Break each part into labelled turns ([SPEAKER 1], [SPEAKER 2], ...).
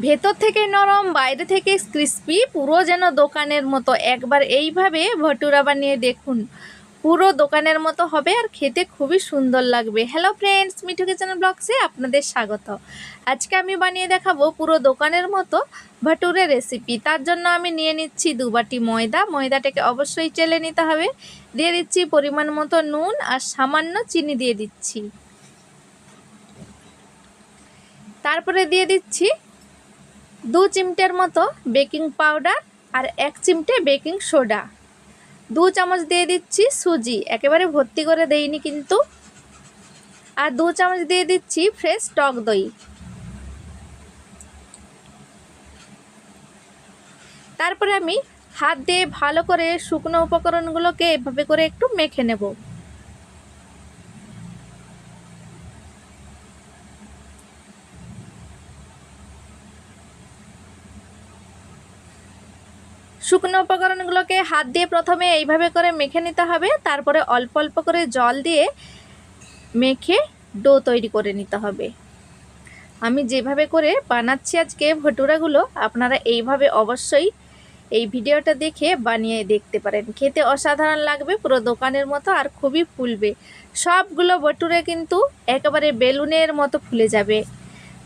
[SPEAKER 1] ভেতর থেকে নরম, বাইরে থেকে ক্রিস্পি, পুরো যেন দোকানের মতো। একবার এইভাবে ভটুরা বানিয়ে দেখুন, পুরো দোকানের মতো হবে আর খেতে খুবই সুন্দর লাগবে। হ্যালো ফ্রেন্ডস, মিঠু কিচেন ব্লগসে আপনাদের স্বাগত। আজকে আমি বানিয়ে দেখাবো পুরো দোকানের মতো ভটুরে রেসিপি। তার জন্য আমি নিয়ে নিচ্ছি 2 বাটি ময়দা। ময়দাটাকে অবশ্যই চেলে নিতে হবে। দিয়ে দিচ্ছি পরিমাণ মতো নুন আর সামান্য চিনি দিয়ে দিচ্ছি। তারপরে দিয়ে দিচ্ছি 2 চিমটের মতো বেকিং পাউডার আর 1 চিমটে বেকিং সোডা। 2 চামচ দিয়ে দিচ্ছি সুজি, একেবারে ভর্তি করে দেইনি কিন্তু। আর 2 চামচ দিয়ে দিচ্ছি ফ্রেশ টক দই। তারপরে আমি হাত দিয়ে ভালো করে শুকনো উপকরণগুলোকে এভাবে করে একটু মেখে নেব। শুকনো উপকরণগুলোকে হাত দিয়ে প্রথমে এইভাবে করে মেখে নিতে হবে। তারপরে অল্প অল্প করে জল দিয়ে মেখে ডো তৈরি করে নিতে হবে। আমি যেভাবে করে বানাচ্ছি আজকে ভটুরাগুলো, আপনারা এইভাবে অবশ্যই এই ভিডিওটা দেখে বানিয়ে দেখতে পারেন। খেতে অসাধারণ লাগবে, পুরো দোকানের মতো, আর খুবই ফুলবে। সবগুলো ভটুরে কিন্তু একেবারে বেলুনের মতো ফুলে যাবে।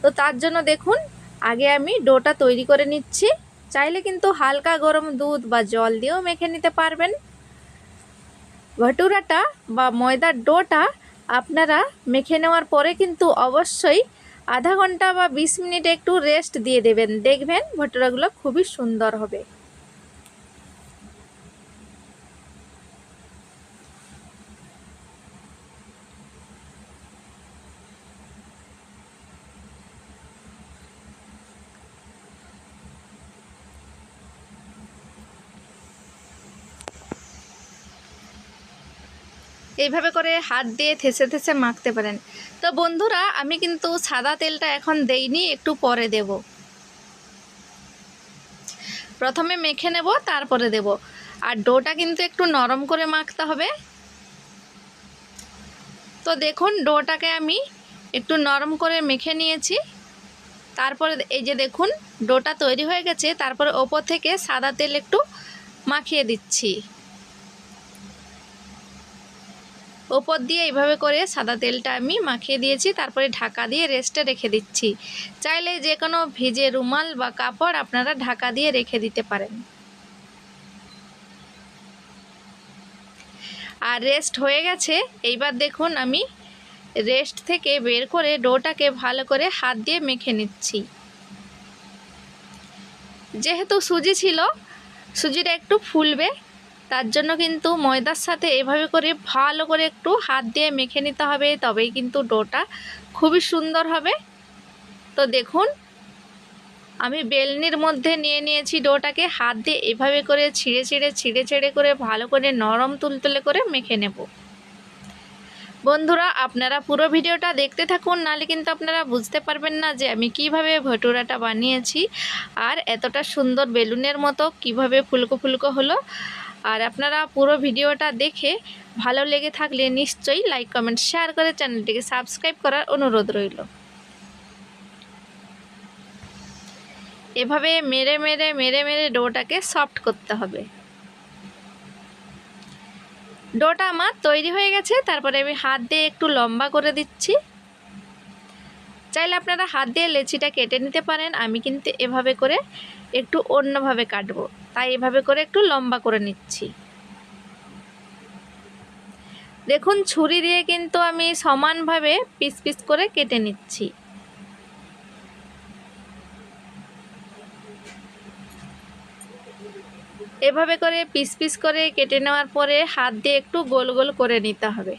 [SPEAKER 1] তো তার জন্য দেখুন, আগে আমি ডোটা তৈরি করে নিচ্ছি। চাইলে কিন্তু হালকা গরম দুধ বা জল দিয়েও মেখে নিতে পারবেন। ভটুরাটা বা ময়দার ডোটা আপনারা মেখে নেওয়ার পরে কিন্তু অবশ্যই আধা ঘন্টা বা 20 মিনিট একটু রেস্ট দিয়ে দেবেন। দেখবেন ভটুরাগুলো খুবই সুন্দর হবে। এইভাবে করে হাত দিয়ে থেসে থেসে মাখতে পারেন। তো বন্ধুরা, আমি কিন্তু সাদা তেলটা এখন দেইনি, একটু পরে দেব। প্রথমে মেখে নেব, তারপরে দেব। আর ডোটা কিন্তু একটু নরম করে মাখতে হবে। তো দেখুন, ডোটাকে আমি একটু নরম করে মেখে নিয়েছি। তারপরে এই যে দেখুন, ডোটা তৈরি হয়ে গেছে। তারপরে ওপর থেকে সাদা তেল একটু মাখিয়ে দিচ্ছি। ওপর দিয়ে এইভাবে করে সাদা তেলটা আমি মাখিয়ে দিয়েছি। তারপরে ঢাকা দিয়ে রেস্টে রেখে দিচ্ছি। চাইলে যে কোনো ভিজে রুমাল বা কাপড় আপনারা ঢাকা দিয়ে রেখে দিতে পারেন। আর রেস্ট হয়ে গেছে। এইবার দেখুন, আমি রেস্ট থেকে বের করে ডোটাকে ভালো করে হাত দিয়ে মেখে নিচ্ছি। যেহেতু সুজি ছিল, সুজিটা একটু ফুলবে, তার জন্য কিন্তু ময়দার সাথে এভাবে করে ভালো করে একটু হাত দিয়ে মেখে নিতে হবে, তবেই কিন্তু ডোটা খুবই সুন্দর হবে। তো দেখুন, আমি বেলনির মধ্যে নিয়ে নিয়েছি ডোটাকে। হাত দিয়ে এভাবে করে ছিঁড়ে ছিঁড়ে করে ভালো করে নরম তুলতুলে করে মেখে নেব। বন্ধুরা, আপনারা পুরো ভিডিওটা দেখতে থাকুন, নাহলে কিন্তু আপনারা বুঝতে পারবেন না যে আমি কিভাবে ভটুরাটা বানিয়েছি আর এতটা সুন্দর বেলুনের মতো কিভাবে ফুলকো ফুলকো হলো। আর আপনারা পুরো ভিডিওটা দেখে ভালো লেগে থাকলে নিশ্চয়ই লাইক কমেন্ট শেয়ার করে চ্যানেলটিকে সাবস্ক্রাইব করার অনুরোধ রইল। এভাবে মেরে মেরে মেরে মেরে ডোটাকে সফট করতে হবে। ডোটা আমার তৈরি হয়ে গেছে। তারপরে আমি হাত দিয়ে একটু লম্বা করে দিচ্ছি। চাইলে আপনারা হাত দিয়ে লেচিটা কেটে নিতে পারেন। আমি কিন্তু এভাবে করে একটু অন্যভাবে কাটবো, তাই এভাবে করে একটু লম্বা করে নিচ্ছি। দেখুন, ছুরি দিয়ে কিন্তু আমি সমানভাবে পিস পিস করে কেটে নিচ্ছি। এভাবে করে পিস পিস করে কেটে নেওয়ার পরে হাত দিয়ে একটু গোল গোল করে নিতে হবে।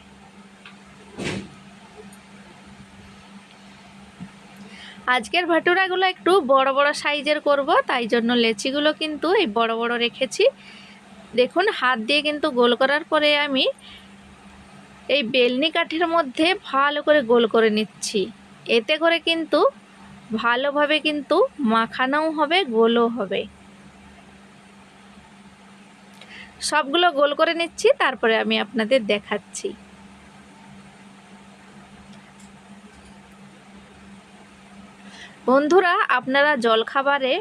[SPEAKER 1] আজকের ভটুরাগুলো একটু বড় বড় সাইজের করব, তাই জন্য লেচিগুলো কিন্তু এই বড় বড় রেখেছি। দেখুন, হাত দিয়ে কিন্তু গোল করার পরে আমি এই বেলনি কাঠির মধ্যে ভালো করে গোল করে নিচ্ছি। এতে করে কিন্তু ভালোভাবে কিন্তু মাখানোও হবে, গোলও হবে। সবগুলো গোল করে নিচ্ছি, তারপরে আমি আপনাদের দেখাচ্ছি। বন্ধুরা, আপনারা জলখাবারে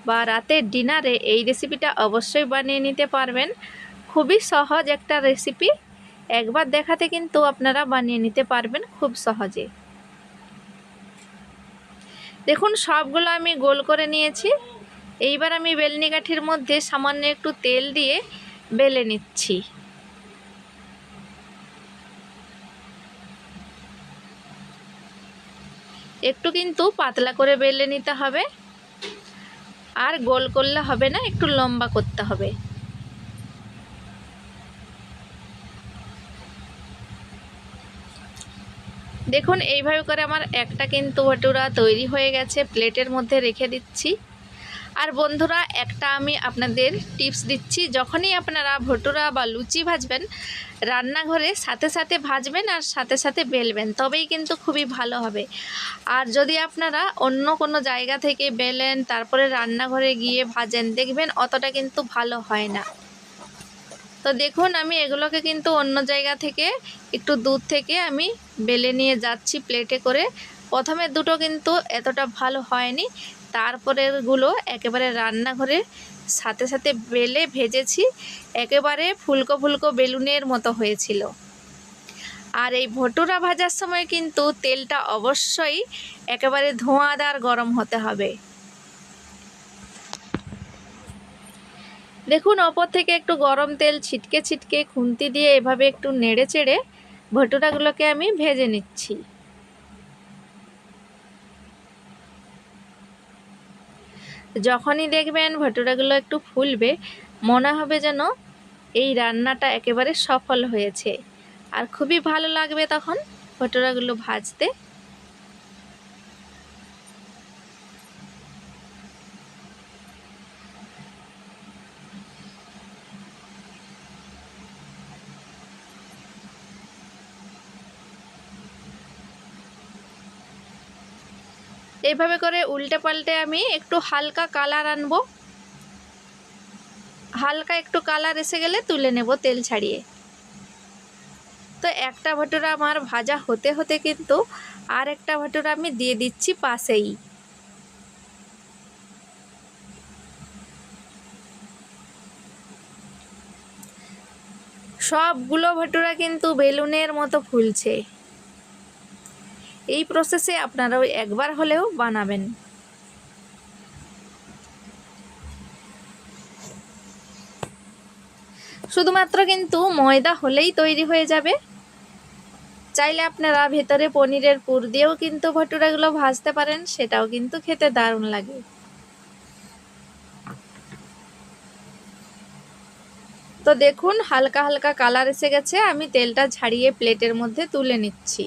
[SPEAKER 1] বা রাতের ডিনারে এই রেসিপিটা অবশ্যই বানিয়ে নিতে পারবেন। খুবই সহজ একটা রেসিপি, একবার দেখাতে কিন্তু আপনারা বানিয়ে নিতে পারবেন খুব সহজে। দেখুন, সবগুলো আমি গোল করে নিয়েছি। এইবার আমি বেলনি কাঠির মধ্যে সামান্য একটু তেল দিয়ে বেলে নিচ্ছি। একটু কিন্তু পাতলা করে বেলে নিতে হবে, আর গোল করলে হবে না, একটু লম্বা করতে হবে। দেখুন, এইভাবে করে আমার একটা কিন্তু ভটুরা তৈরি হয়ে গেছে। প্লেটের মধ্যে রেখে দিচ্ছি। আর বন্ধুরা, একটা আমি আপনাদের টিপস দিচ্ছি, যখনই আপনারা ভটুরা বা লুচি ভাজবেন, রান্নাঘরে সাথে সাথে ভাজবেন আর সাথে সাথে বেলবেন, তবেই কিন্তু খুবই ভালো হবে। আর যদি আপনারা অন্য কোনো জায়গা থেকে বেলেন তারপরে রান্নাঘরে গিয়ে ভাজেন, দেখবেন অতটা কিন্তু ভালো হয় না। তো দেখুন, আমি এগুলোকে কিন্তু অন্য জায়গা থেকে একটু দূর থেকে আমি বেলে নিয়ে যাচ্ছি প্লেটে করে। প্রথমে দুটো কিন্তু এতটা ভালো হয়নি, তারপরেরগুলো একেবারে রান্নাঘরে সাথে সাথে বেলে ভেজেছি, একেবারে ফুলকো ফুলকো বেলুনের মতো হয়েছিল। আর এই ভটুরা ভাজার সময় কিন্তু তেলটা অবশ্যই একেবারে ধোঁয়াদার গরম হতে হবে। দেখুন, ওপর থেকে একটু গরম তেল ছিটকে ছিটকে খুন্তি দিয়ে এভাবে একটু নেড়ে চেড়ে ভটুরাগুলোকে আমি ভেজে নিচ্ছি। যখনই দেখবেন ভটুরাগুলো একটু ফুলবে, মনে হবে যেন এই রান্নাটা একেবারে সফল হয়েছে, আর খুবই ভালো লাগবে তখন ভটুরাগুলো ভাজতে। এইভাবে করে উল্টে পাল্টে আমি একটু হালকা কালার আনবো। হালকা একটু কালার এসে গেলে তুলে নেব তেল ছাড়িয়ে। তো একটা ভটুরা আমার ভাজা হতে হতে কিন্তু আর একটা ভটুরা আমি দিয়ে দিচ্ছি পাশেই। সবগুলো ভটুরা কিন্তু বেলুনের মতো ফুলছে। এই প্রসেসে আপনারাও একবার হলেও বানাবেন। শুধুমাত্র কিন্তু ময়দা হলেই তৈরি হয়ে যাবে। চাইলে আপনারা ভেতরে পনিরের পুর দিয়েও কিন্তু ভটুরাগুলো ভাজতে পারেন, সেটাও কিন্তু খেতে দারুণ লাগে। তো দেখুন, হালকা হালকা কালার এসে গেছে, আমি তেলটা ছাড়িয়ে প্লেটের মধ্যে তুলে নিচ্ছি।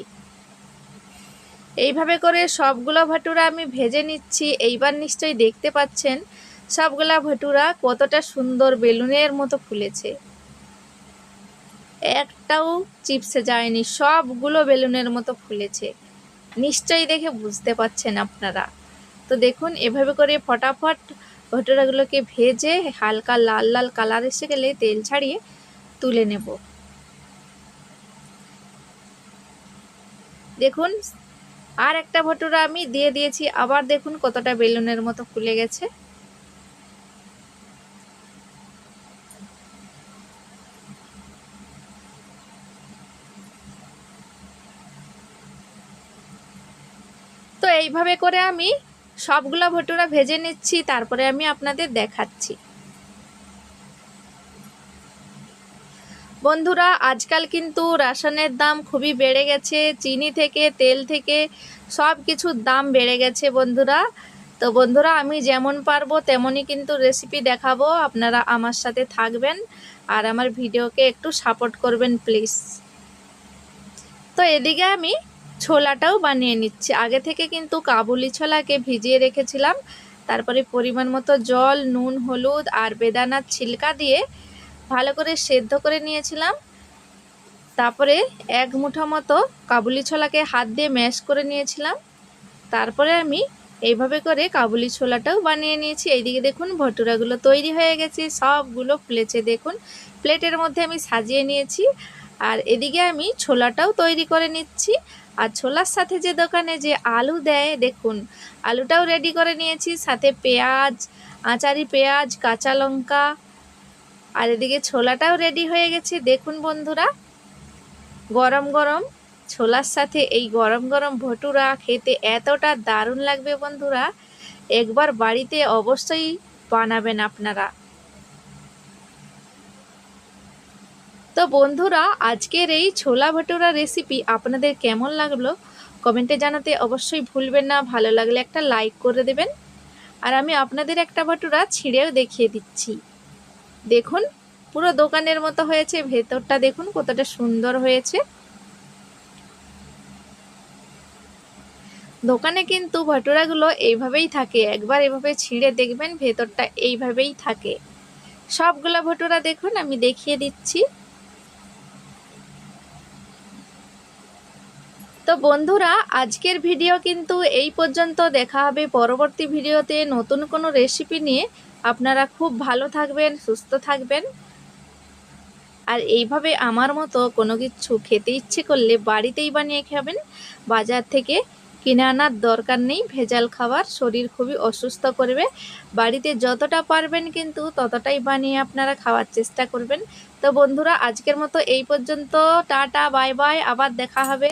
[SPEAKER 1] এইভাবে করে সবগুলো ভটুরা আমি ভেজে নিচ্ছি। এইবার নিশ্চয়ই দেখতে পাচ্ছেন সবগুলা ভটুরা কতটা সুন্দর বেলুনের মতো ফুলেছে। একটাও চিপসে যায়নি, সবগুলো বেলুনের মতো ফুলেছে। নিশ্চয়ই দেখে বুঝতে পাচ্ছেন আপনারা। তো দেখুন, এভাবে করে ফটাফট ভটুরাগুলোকে ভেজে হালকা লাল লাল কালার এসে গেলে তেল ছাড়িয়ে তুলে নেব। দেখুন, আর একটা ভটুরা আমি দিয়ে দিয়েছি, আবার দেখুন কতটা বেলুনের মতো ফুলে গেছে। তো এইভাবে করে আমি সবগুলা ভটুরা ভেজে নিচ্ছি, তারপরে আমি আপনাদের দেখাচ্ছি। বন্ধুরা, আজকাল কিন্তু রাসায়নের দাম খুবই বেড়ে গেছে, চিনি থেকে তেল থেকে সব কিছুর দাম বেড়ে গেছে বন্ধুরা। তো বন্ধুরা, আমি যেমন পারবো তেমনই কিন্তু রেসিপি দেখাবো, আপনারা আমার সাথে থাকবেন আর আমার ভিডিওকে একটু সাপোর্ট করবেন প্লিজ। তো এদিকে আমি ছোলাটাও বানিয়ে নিচ্ছি। আগে থেকে কিন্তু কাবুলি ছোলাকে ভিজিয়ে রেখেছিলাম, তারপরে পরিমাণ মতো জল, নুন, হলুদ আর বেদানার ছিলকা দিয়ে ভালো করে সেদ্ধ করে নিয়েছিলাম। তারপরে এক মুঠো মতো কাবুলি ছোলাকে হাত দিয়ে ম্যাশ করে নিয়েছিলাম। তারপরে আমি এইভাবে করে কাবুলি ছোলাটাও বানিয়ে নিয়েছি। এইদিকে দেখুন ভটুরাগুলো তৈরি হয়ে গেছে, সবগুলো ফুলেছে। দেখুন, প্লেটের মধ্যে আমি সাজিয়ে নিয়েছি। আর এদিকে আমি ছোলাটাও তৈরি করে নিচ্ছি। আর ছোলার সাথে যে দোকানে যে আলু দেয়, দেখুন আলুটাও রেডি করে নিয়েছি, সাথে পেঁয়াজ, আচারি পেঁয়াজ, কাঁচা লঙ্কা, আর এদিকে ছোলাটাও রেডি হয়ে গেছে। দেখুন বন্ধুরা, গরম গরম ছোলার সাথে এই গরম গরম ভটুরা খেতে এতটা দারুণ লাগবে বন্ধুরা, একবার বাড়িতে অবশ্যই বানাবেন আপনারা। তো বন্ধুরা, আজকের এই ছোলা ভটুরা রেসিপি আপনাদের কেমন লাগলো কমেন্টে জানাতে অবশ্যই ভুলবেন না। ভালো লাগলে একটা লাইক করে দেবেন। আর আমি আপনাদের একটা ভটুরা ছিঁড়েও দেখিয়ে দিচ্ছি। দেখুন পুরো দোকানের মতো হয়েছে, ভেতরটা দেখুন কতটা সুন্দর হয়েছে। দোকানে কিন্তু ভটুরাগুলো এইভাবেই থাকে, একবার এভাবে ছিঁড়ে দেখবেন ভেতরটা এইভাবেই থাকে। সবগুলো ভটুরা দেখুন আমি দেখিয়ে দিচ্ছি। তো বন্ধুরা, আজকের ভিডিও কিন্তু এই পর্যন্ত। দেখা হবে পরবর্তী ভিডিওতে নতুন কোনো রেসিপি নিয়ে। আপনারা খুব ভালো থাকবেন, সুস্থ থাকবেন। আর এইভাবে আমার মতো কোনো কিছু খেতে ইচ্ছে করলে বাড়িতেই বানিয়ে খাবেন, বাজার থেকে কিনে আনার দরকার নেই। ভেজাল খাবার শরীর খুবই অসুস্থ করবে। বাড়িতে যতটা পারবেন কিন্তু ততটাই বানিয়ে আপনারা খাওয়ার চেষ্টা করবেন। তো বন্ধুরা, আজকের মতো এই পর্যন্ত। টাটা, বাই বাই, আবার দেখা হবে।